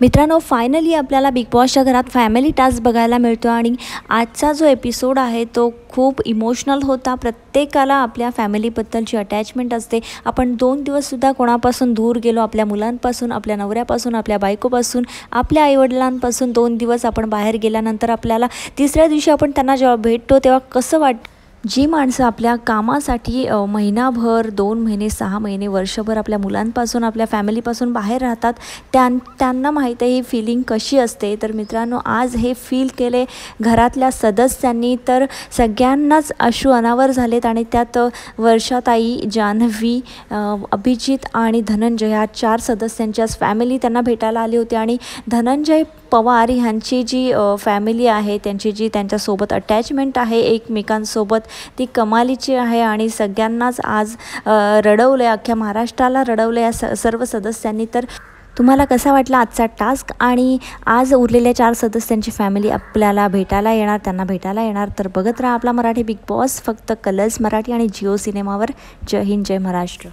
मित्रांनो, फायनली आपल्याला बिग बॉसच्या घरात फॅमिली टास्क बघायला मिळतो आणि आजचा जो एपिसोड आहे तो खूप इमोशनल होता. प्रत्येकाला आपल्या फॅमिलीबद्दलची अटॅचमेंट असते. आपण 2 दिवससुद्धा कोणापासून दूर गेलो, आपल्या मुलांपासून, आपल्या नवऱ्यापासून, आपल्या बायकोपासून, आपल्या आईवडिलांपासून 2 दिवस आपण बाहेर गेल्यानंतर आपल्याला तिसऱ्या दिवशी आपण त्यांना जेव्हा भेटतो तेव्हा कसं वाटतं. जी माणसं आपल्या कामासाठी महिनाभर, 2 महिने, 6 महिने, वर्षभर आपल्या मुलांपासून, आपल्या फॅमिलीपासून बाहेर राहतात, त्यांना माहीत आहे ही फिलिंग कशी असते. तर मित्रांनो, आज हे फील केले घरातल्या सदस्यांनी, तर सगळ्यांनाच अश्रू अनावर झालेत. आणि त्यात वर्षाताई, जान्हवी, अभिजित आणि धनंजय ह्या 4 सदस्यांच्याच फॅमिली त्यांना भेटायला आली होती. आणि धनंजय पवार ह्यांची जी फॅमिली आहे, त्यांची जी त्यांच्यासोबत अटॅचमेंट आहे एकमेकांसोबत, ती कमालीची आहे. आणि सगळ्यांनाच आज रडवलं, अख्ख्या महाराष्ट्राला रडवलं या सर्व सदस्यांनी. तर तुम्हाला कसा वाटला आजचा टास्क? आणि आज उरलेल्या 4 सदस्यांची फॅमिली आपल्याला भेटायला येणार, त्यांना भेटायला येणार. तर बघत राहा आपला मराठी बिग बॉस, फक्त कलर्स मराठी आणि जिओ सिनेमावर. जय हिंद, जय महाराष्ट्र.